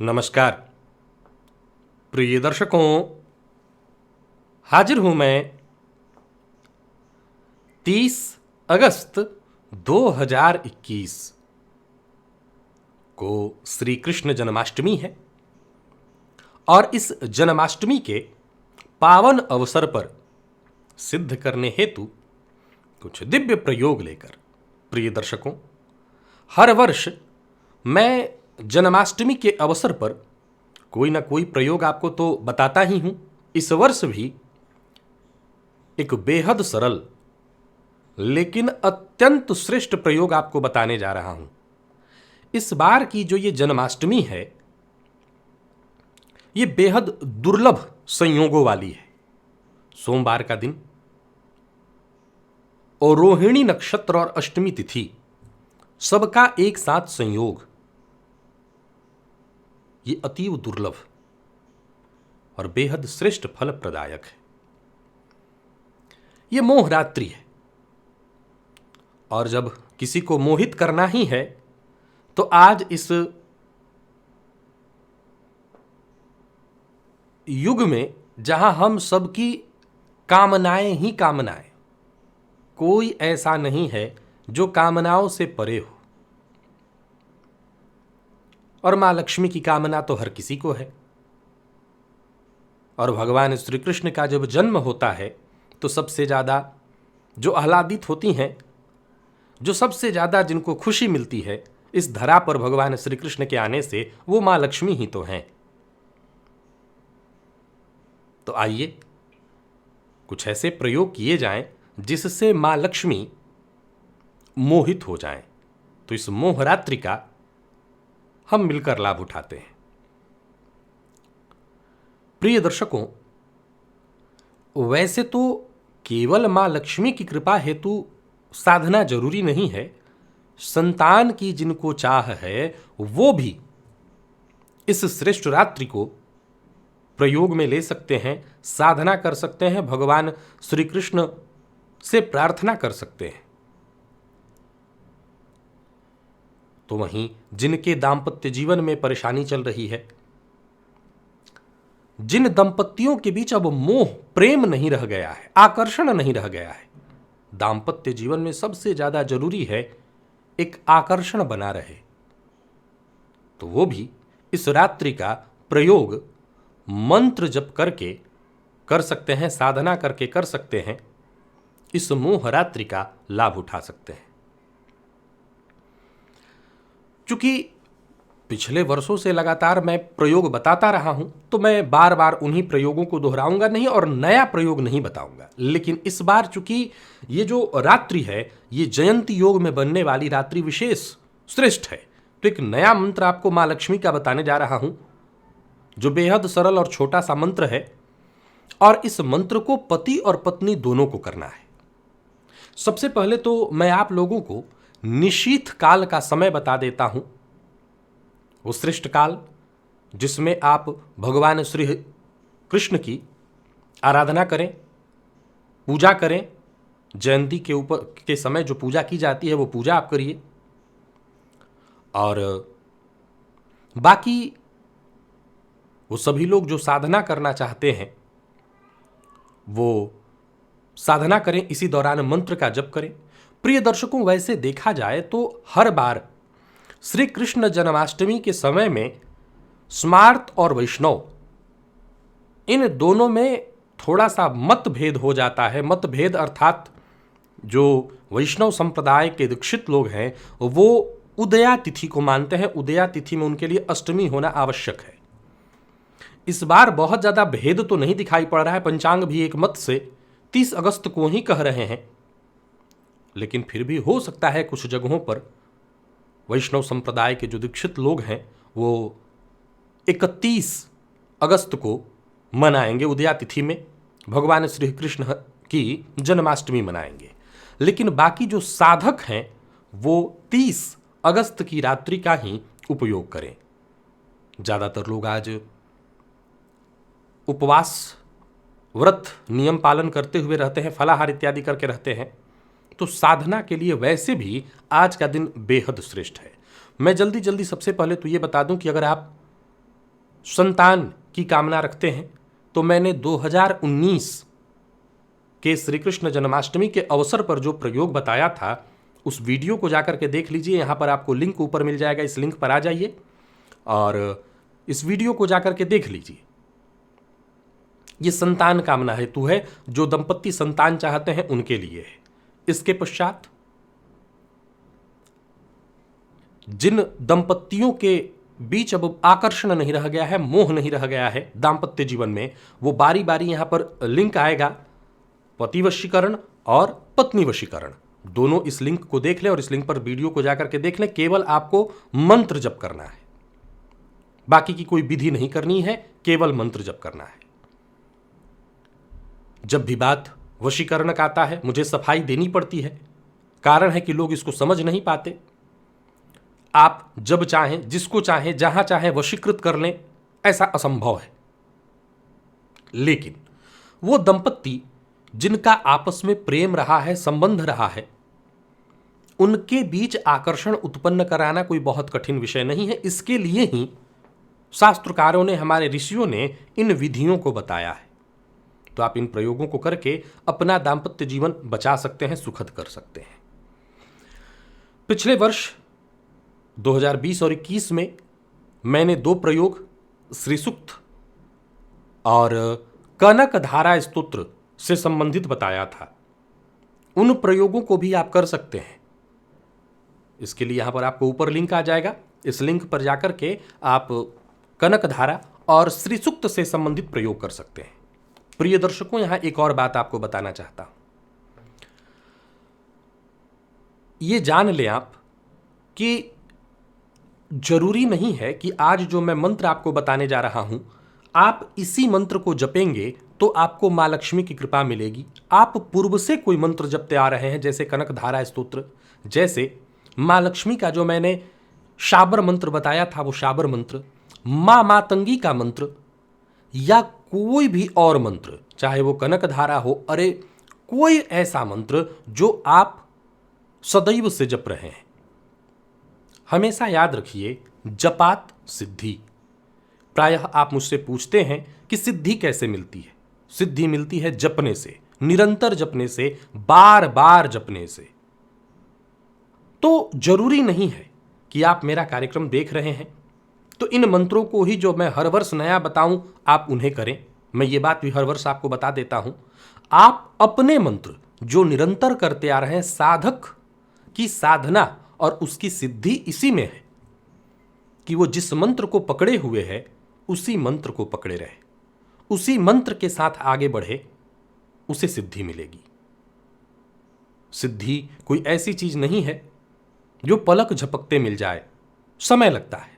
नमस्कार प्रिय दर्शकों, हाजिर हूं मैं 30 अगस्त 2021 को। श्री कृष्ण जन्माष्टमी है और इस जन्माष्टमी के पावन अवसर पर सिद्ध करने हेतु कुछ दिव्य प्रयोग लेकर, प्रिय दर्शकों, हर वर्ष मैं जन्माष्टमी के अवसर पर कोई ना कोई प्रयोग आपको तो बताता ही हूं। इस वर्ष भी एक बेहद सरल लेकिन अत्यंत श्रेष्ठ प्रयोग आपको बताने जा रहा हूं। इस बार की जो ये जन्माष्टमी है, ये बेहद दुर्लभ संयोगों वाली है। सोमवार का दिन और रोहिणी नक्षत्र और अष्टमी तिथि सबका एक साथ संयोग, ये अतीव दुर्लभ और बेहद श्रेष्ठ फल प्रदायक है। ये मोह रात्रि है और जब किसी को मोहित करना ही है तो आज इस युग में जहां हम सबकी कामनाएं ही कामनाएं, कोई ऐसा नहीं है जो कामनाओं से परे हो, और मां लक्ष्मी की कामना तो हर किसी को है। और भगवान श्री कृष्ण का जब जन्म होता है तो सबसे ज्यादा जो आह्लादित होती हैं, जो सबसे ज्यादा जिनको खुशी मिलती है इस धरा पर भगवान श्री कृष्ण के आने से, वो मां लक्ष्मी ही तो हैं। तो आइए कुछ ऐसे प्रयोग किए जाएं जिससे मां लक्ष्मी मोहित हो जाएं। तो इस मोहरात्रि का हम मिलकर लाभ उठाते हैं। प्रिय दर्शकों, वैसे तो केवल मां लक्ष्मी की कृपा हेतु साधना जरूरी नहीं है। संतान की जिनको चाह है वो भी इस श्रेष्ठ रात्रि को प्रयोग में ले सकते हैं, साधना कर सकते हैं, भगवान श्री कृष्ण से प्रार्थना कर सकते हैं। तो वहीं जिनके दांपत्य जीवन में परेशानी चल रही है, जिन दंपतियों के बीच अब मोह प्रेम नहीं रह गया है, आकर्षण नहीं रह गया है, दांपत्य जीवन में सबसे ज्यादा जरूरी है एक आकर्षण बना रहे, तो वो भी इस रात्रि का प्रयोग मंत्र जप करके कर सकते हैं, साधना करके कर सकते हैं, इस मोह रात्रि का लाभ उठा सकते हैं। चूंकि पिछले वर्षों से लगातार मैं प्रयोग बताता रहा हूं, तो मैं बार बार उन्हीं प्रयोगों को दोहराऊंगा नहीं और नया प्रयोग नहीं बताऊंगा। लेकिन इस बार चूंकि ये जो रात्रि है, ये जयंती योग में बनने वाली रात्रि विशेष श्रेष्ठ है, तो एक नया मंत्र आपको मां लक्ष्मी का बताने जा रहा हूं, जो बेहद सरल और छोटा सा मंत्र है। और इस मंत्र को पति और पत्नी दोनों को करना है। सबसे पहले तो मैं आप लोगों को निशीथ काल का समय बता देता हूं, वो श्रेष्ठ काल जिसमें आप भगवान श्री कृष्ण की आराधना करें, पूजा करें। जयंती के ऊपर के समय जो पूजा की जाती है वो पूजा आप करिए। और बाकी वो सभी लोग जो साधना करना चाहते हैं वो साधना करें, इसी दौरान मंत्र का जप करें। प्रिय दर्शकों, वैसे देखा जाए तो हर बार श्री कृष्ण जन्माष्टमी के समय में स्मार्त और वैष्णव, इन दोनों में थोड़ा सा मतभेद हो जाता है। मतभेद अर्थात जो वैष्णव संप्रदाय के दीक्षित लोग हैं वो उदया तिथि को मानते हैं। उदया तिथि में उनके लिए अष्टमी होना आवश्यक है। इस बार बहुत ज्यादा भेद तो नहीं दिखाई पड़ रहा है। पंचांग भी एक मत से 30 अगस्त को ही कह रहे हैं, लेकिन फिर भी हो सकता है कुछ जगहों पर वैष्णव संप्रदाय के जो दीक्षित लोग हैं वो 31 अगस्त को मनाएंगे, उदया तिथि में भगवान श्री कृष्ण की जन्माष्टमी मनाएंगे। लेकिन बाकी जो साधक हैं वो 30 अगस्त की रात्रि का ही उपयोग करें। ज्यादातर लोग आज उपवास व्रत नियम पालन करते हुए रहते हैं, फलाहार इत्यादि करके रहते हैं, तो साधना के लिए वैसे भी आज का दिन बेहद श्रेष्ठ है। मैं जल्दी जल्दी सबसे पहले तो ये बता दूं कि अगर आप संतान की कामना रखते हैं तो मैंने 2019 के श्री कृष्ण जन्माष्टमी के अवसर पर जो प्रयोग बताया था उस वीडियो को जाकर के देख लीजिए। यहाँ पर आपको लिंक ऊपर मिल जाएगा, इस लिंक पर आ जाइए और इस वीडियो को जाकर के देख लीजिए। ये संतान कामना हेतु है, जो दंपत्ति संतान चाहते हैं उनके लिए है। इसके पश्चात जिन दंपत्तियों के बीच अब आकर्षण नहीं रह गया है, मोह नहीं रह गया है दाम्पत्य जीवन में, वो बारी बारी यहां पर लिंक आएगा, पति वशीकरण और पत्नी वशीकरण दोनों। इस लिंक को देख लें और इस लिंक पर वीडियो को जाकर के देख लें। केवल आपको मंत्र जप करना है, बाकी की कोई विधि नहीं करनी है, केवल मंत्र जप करना है। जब भी बात वशीकरण का आता है मुझे सफाई देनी पड़ती है, कारण है कि लोग इसको समझ नहीं पाते। आप जब चाहें, जिसको चाहें, जहां चाहें वशीकृत कर लें, ऐसा असंभव है। लेकिन वो दंपत्ति जिनका आपस में प्रेम रहा है, संबंध रहा है, उनके बीच आकर्षण उत्पन्न कराना कोई बहुत कठिन विषय नहीं है। इसके लिए ही शास्त्रकारों ने, हमारे ऋषियों ने इन विधियों को बताया है। तो आप इन प्रयोगों को करके अपना दाम्पत्य जीवन बचा सकते हैं, सुखद कर सकते हैं। पिछले वर्ष 2020 और 21 में मैंने 2 प्रयोग श्री सूक्त और कनक धारा स्तोत्र से संबंधित बताया था। उन प्रयोगों को भी आप कर सकते हैं। इसके लिए यहां पर आपको ऊपर लिंक आ जाएगा, इस लिंक पर जाकर के आप कनक धारा और श्री सूक्त से संबंधित प्रयोग कर सकते हैं। प्रिय दर्शकों, यहां एक और बात आपको बताना चाहता हूं। ये जान लें आप कि जरूरी नहीं है कि आज जो मैं मंत्र आपको बताने जा रहा हूं, आप इसी मंत्र को जपेंगे तो आपको मां लक्ष्मी की कृपा मिलेगी। आप पूर्व से कोई मंत्र जपते आ रहे हैं, जैसे कनक धारा स्तोत्र, जैसे मां लक्ष्मी का जो मैंने शाबर मंत्र बताया था वो शाबर मंत्र, मां मातंगी का मंत्र, या कोई भी और मंत्र, चाहे वो कनक धारा हो, अरे कोई ऐसा मंत्र जो आप सदैव से जप रहे हैं, हमेशा याद रखिए, जपात सिद्धि। प्रायः आप मुझसे पूछते हैं कि सिद्धि कैसे मिलती है। सिद्धि मिलती है जपने से, निरंतर जपने से, बार बार जपने से। तो जरूरी नहीं है कि आप मेरा कार्यक्रम देख रहे हैं तो इन मंत्रों को ही जो मैं हर वर्ष नया बताऊं आप उन्हें करें। मैं ये बात भी हर वर्ष आपको बता देता हूं। आप अपने मंत्र जो निरंतर करते आ रहे हैं, साधक की साधना और उसकी सिद्धि इसी में है कि वो जिस मंत्र को पकड़े हुए है उसी मंत्र को पकड़े रहे, उसी मंत्र के साथ आगे बढ़े, उसे सिद्धि मिलेगी। सिद्धि कोई ऐसी चीज नहीं है जो पलक झपकते मिल जाए, समय लगता है,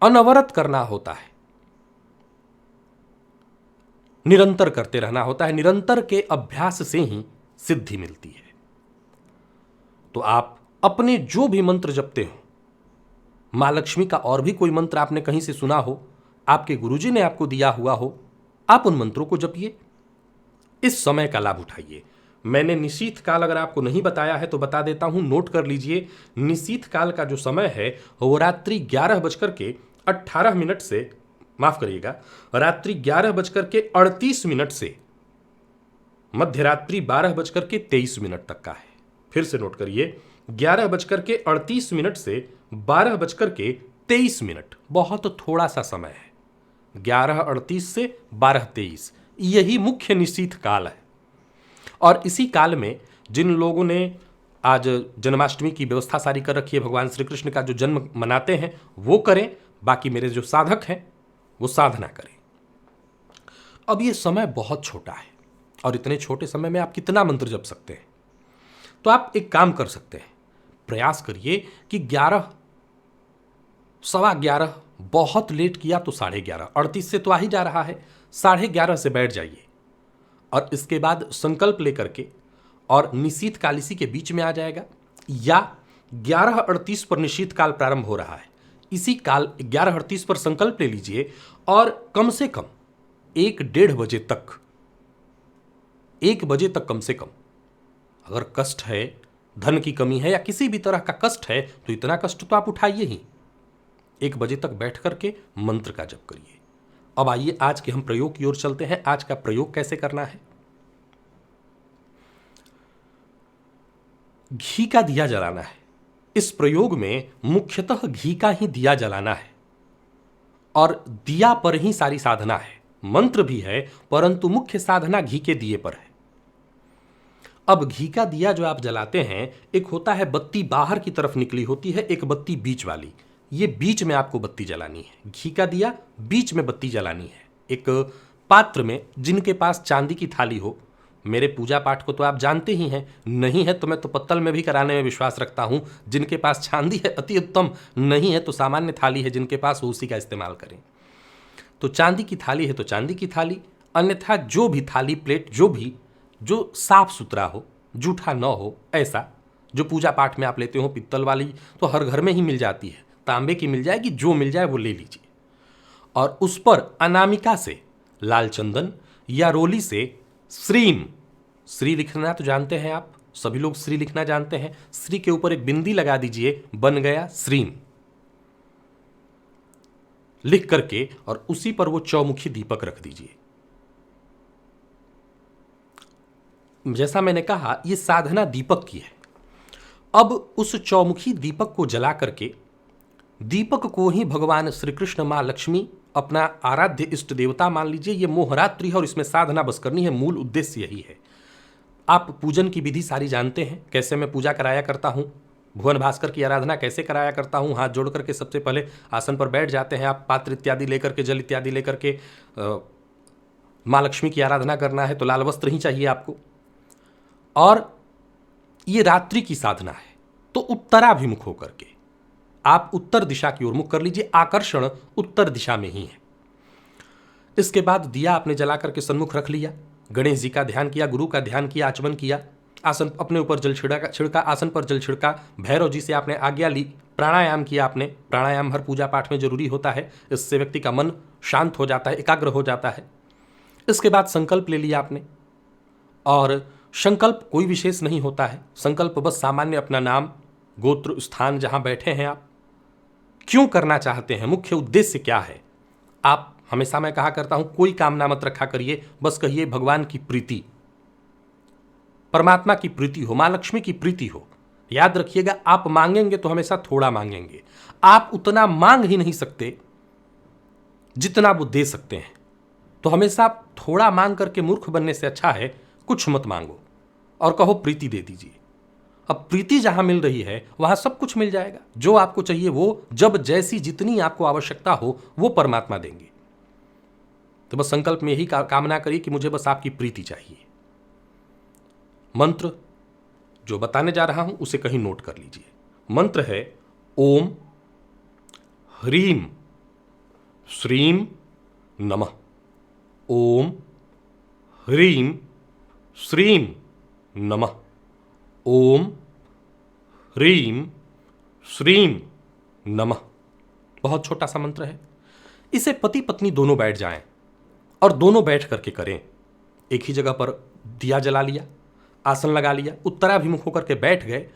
अनवरत करना होता है, निरंतर करते रहना होता है। निरंतर के अभ्यास से ही सिद्धि मिलती है। तो आप अपने जो भी मंत्र जपते हो, मां लक्ष्मी का और भी कोई मंत्र आपने कहीं से सुना हो, आपके गुरुजी ने आपको दिया हुआ हो, आप उन मंत्रों को जपिए, इस समय का लाभ उठाइए। मैंने निशीथ काल अगर आपको नहीं बताया है तो बता देता हूं, नोट कर लीजिए। निशीथ काल का जो समय है वो रात्रि 11:18 से, माफ करिएगा, रात्रि 11:38 से मध्य रात्रि 12:23 तक का है। फिर से नोट करिए, 11:38 से 12:23, बहुत थोड़ा सा समय है। 11:38 से 12:23 यही मुख्य निशीथ काल है। और इसी काल में जिन लोगों ने आज जन्माष्टमी की व्यवस्था सारी कर रखी है, भगवान श्री कृष्ण का जो जन्म मनाते हैं वो करें, बाकी मेरे जो साधक हैं वो साधना करें। अब ये समय बहुत छोटा है और इतने छोटे समय में आप कितना मंत्र जप सकते हैं? तो आप एक काम कर सकते हैं, प्रयास करिए कि 11, 11:15, बहुत लेट किया तो 11:30, 38 से तो आ ही जा रहा है, 11:30 से बैठ जाइए और इसके बाद संकल्प लेकर के, और निशीथ काल इसी के बीच में आ जाएगा, या 11:38 पर निशीथ काल प्रारंभ हो रहा है, इसी काल 11:38 पर संकल्प ले लीजिए और कम से कम 1-1:30 बजे तक, 1 बजे तक कम से कम, अगर कष्ट है, धन की कमी है या किसी भी तरह का कष्ट है तो इतना कष्ट तो आप उठाइए ही, 1 बजे तक बैठ करके मंत्र का जप करिए। अब आइए आज के हम प्रयोग की ओर चलते हैं। आज का प्रयोग कैसे करना है? घी का दिया जलाना है। इस प्रयोग में मुख्यतः घी का ही दिया जलाना है और दिया पर ही सारी साधना है। मंत्र भी है परंतु मुख्य साधना घी के दिए पर है। अब घी का दिया जो आप जलाते हैं, एक होता है बत्ती बाहर की तरफ निकली होती है, एक बत्ती बीच वाली। ये बीच में आपको बत्ती जलानी है। घी का दिया बीच में बत्ती जलानी है। एक पात्र में, जिनके पास चांदी की थाली हो, मेरे पूजा पाठ को तो आप जानते ही हैं, नहीं है तो मैं तो पत्तल में भी कराने में विश्वास रखता हूं। जिनके पास चांदी है अति उत्तम, नहीं है तो सामान्य थाली है जिनके पास, वो उसी का इस्तेमाल करें। तो चांदी की थाली है तो चांदी की थाली, अन्यथा जो भी थाली प्लेट जो साफ सुथरा हो, जूठा न हो, ऐसा जो पूजा पाठ में आप लेते हो। पित्तल वाली तो हर घर में ही मिल जाती है, तांबे की मिल जाएगी, जो मिल जाए वो ले लीजिए। और उस पर अनामिका से लाल चंदन या रोली से श्रीम, श्री लिखना तो जानते हैं आप, सभी लोग श्री लिखना जानते हैं। श्री के ऊपर एक बिंदी लगा दीजिए, बन गया श्रीम लिख करके, और उसी पर वो चौमुखी दीपक रख दीजिए। जैसा मैंने कहा, ये साधना दीपक की है। अब उस चौमुखी दीपक को जला करके, दीपक को ही भगवान श्री कृष्ण, मां लक्ष्मी, अपना आराध्य इष्ट देवता मान लीजिए। ये मोहरात्रि है और इसमें साधना बस करनी है, मूल उद्देश्य यही है। आप पूजन की विधि सारी जानते हैं, कैसे मैं पूजा कराया करता हूं, भुवन भास्कर की आराधना कैसे कराया करता हूं। हाथ जोड़ करके सबसे पहले आसन पर बैठ जाते हैं आप, पात्र इत्यादि लेकर के, जल इत्यादि लेकर के। माँ लक्ष्मी की आराधना करना है तो लाल वस्त्र ही चाहिए आपको। और ये रात्रि की साधना है, तो उत्तराभिमुख होकर के आप उत्तर दिशा की ओर मुख कर लीजिए। आकर्षण उत्तर दिशा में ही है। इसके बाद दिया आपने जला करके सन्मुख रख लिया, गणेश जी का ध्यान किया, गुरु का ध्यान किया, आचमन किया, आसन अपने ऊपर जल छिड़का, आसन पर जल छिड़का, भैरव जी से आपने आज्ञा ली, प्राणायाम किया आपने। प्राणायाम हर पूजा पाठ में जरूरी होता है, इससे व्यक्ति का मन शांत हो जाता है, एकाग्र हो जाता है। इसके बाद संकल्प ले लिया आपने, और संकल्प कोई विशेष नहीं होता है। संकल्प बस सामान्य अपना नाम, गोत्र, स्थान, जहां बैठे हैं आप, क्यों करना चाहते हैं, मुख्य उद्देश्य क्या है। आप हमेशा, मैं कहा करता हूं, कोई कामना मत रखा करिए, बस कहिए भगवान की प्रीति, परमात्मा की प्रीति हो, मां लक्ष्मी की प्रीति हो। याद रखिएगा, आप मांगेंगे तो हमेशा थोड़ा मांगेंगे। आप उतना मांग ही नहीं सकते जितना वो दे सकते हैं। तो हमेशा आप थोड़ा मांग करके मूर्ख बनने से अच्छा है कुछ मत मांगो और कहो प्रीति दे दीजिए। अब प्रीति जहां मिल रही है वहां सब कुछ मिल जाएगा। जो आपको चाहिए वो, जब जैसी जितनी आपको आवश्यकता हो, वो परमात्मा देंगे। तो बस संकल्प में यही कामना करिए कि मुझे बस आपकी प्रीति चाहिए। मंत्र जो बताने जा रहा हूं उसे कहीं नोट कर लीजिए। मंत्र है ओम ह्रीम श्रीम नमः। ओम ह्रीम श्रीम नमः। ओम ह्रीम श्रीम नमः। बहुत छोटा सा मंत्र है। इसे पति पत्नी दोनों बैठ जाएं और दोनों बैठ करके करें। एक ही जगह पर दिया जला लिया, आसन लगा लिया, उत्तराभिमुख होकर के बैठ गए।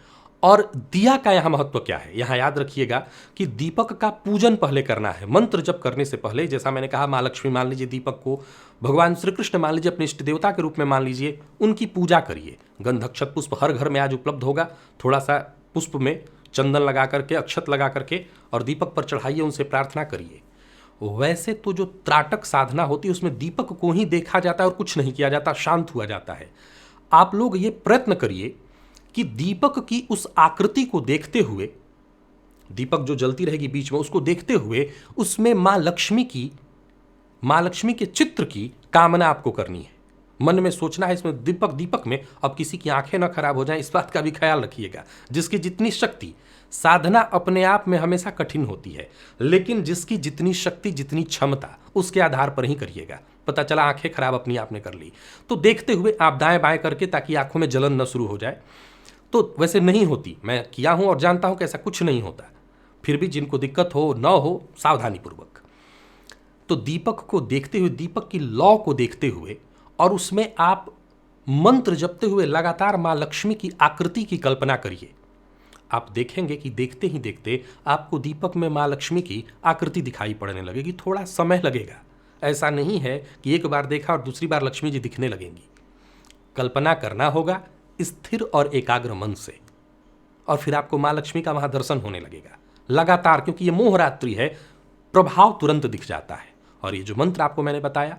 और दिया का यहां महत्व क्या है, यहां याद रखिएगा कि दीपक का पूजन पहले करना है। मंत्र जप करने से पहले, जैसा मैंने कहा, मां लक्ष्मी मान लीजिए, दीपक को भगवान श्री कृष्ण मान लीजिए, अपने इष्ट देवता के रूप में मान लीजिए, उनकी पूजा करिए। गंध अक्षत पुष्प हर घर में आज उपलब्ध होगा। थोड़ा सा पुष्प में चंदन लगा करके, अक्षत लगा करके और दीपक पर चढ़ाइए, उनसे प्रार्थना करिए। वैसे तो जो त्राटक साधना होती है उसमें दीपक को ही देखा जाता है और कुछ नहीं किया जाता, शांत हुआ जाता है। आप लोग ये प्रयत्न करिए कि दीपक की उस आकृति को देखते हुए, दीपक जो जलती रहेगी बीच में, उसको देखते हुए उसमें मां लक्ष्मी के चित्र की कामना आपको करनी है। मन में सोचना है इसमें दीपक में अब किसी की आंखें ना खराब हो जाएं, इस बात का भी ख्याल रखिएगा। जिसकी जितनी शक्ति, साधना अपने आप में हमेशा कठिन होती है, लेकिन जिसकी जितनी शक्ति, जितनी क्षमता, उसके आधार पर ही करिएगा। पता चला आंखें खराब अपनी आपने कर ली, तो देखते हुए आप दाएं बाएं करके, ताकि आंखों में जलन न शुरू हो जाए। तो वैसे नहीं होती, मैं किया हूं और जानता हूं कि ऐसा कुछ नहीं होता। फिर भी जिनको दिक्कत हो न हो, सावधानी पूर्वक। तो दीपक को देखते हुए, दीपक की लौ को देखते हुए, और उसमें आप मंत्र जपते हुए लगातार मां लक्ष्मी की आकृति की कल्पना करिए। आप देखेंगे कि देखते ही देखते आपको दीपक में माँ लक्ष्मी की आकृति दिखाई पड़ने लगेगी। थोड़ा समय लगेगा, ऐसा नहीं है कि एक बार देखा और दूसरी बार लक्ष्मी जी दिखने लगेंगी। कल्पना करना होगा स्थिर और एकाग्र मन से, और फिर आपको माँ लक्ष्मी का वहां दर्शन होने लगेगा लगातार, क्योंकि ये मोहरात्रि है, प्रभाव तुरंत दिख जाता है। और ये जो मंत्र आपको मैंने बताया,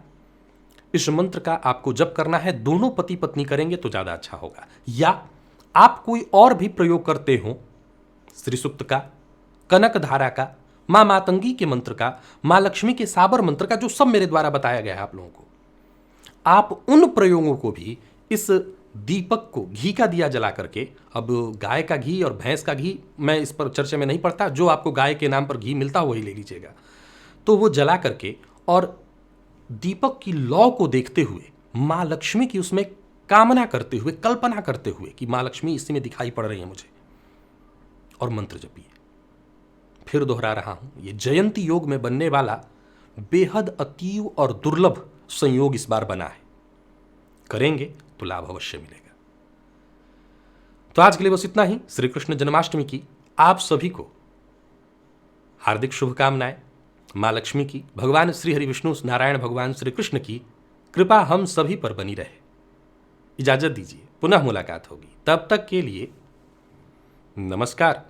इस मंत्र का आपको जप करना है, दोनों पति पत्नी करेंगे तो ज्यादा अच्छा होगा। या आप कोई और भी प्रयोग करते हो, श्री सूक्त का, कनक धारा का, मां मातंगी के मंत्र का, मां लक्ष्मी के साबर मंत्र का, जो सब मेरे द्वारा बताया गया है आप लोगों को, आप उन प्रयोगों को भी इस दीपक को घी का दिया जला करके, अब गाय का घी और भैंस का घी मैं इस पर चर्चा में नहीं पड़ता, जो आपको गाय के नाम पर घी मिलता वही ले लीजिएगा, तो वो जला करके और दीपक की लौ को देखते हुए मां लक्ष्मी की उसमें कामना करते हुए, कल्पना करते हुए कि मां लक्ष्मी इसी में दिखाई पड़ रही है मुझे, और मंत्र जपिए। फिर दोहरा रहा हूं, ये जयंती योग में बनने वाला बेहद अतीव और दुर्लभ संयोग इस बार बना है। करेंगे तो लाभ अवश्य मिलेगा। तो आज के लिए बस इतना ही। श्री कृष्ण जन्माष्टमी की आप सभी को हार्दिक शुभकामनाएं। मां लक्ष्मी की, भगवान श्री हरि विष्णु नारायण भगवान श्री कृष्ण की कृपा हम सभी पर बनी रहे। इजाजत दीजिए, पुनः मुलाकात होगी, तब तक के लिए नमस्कार।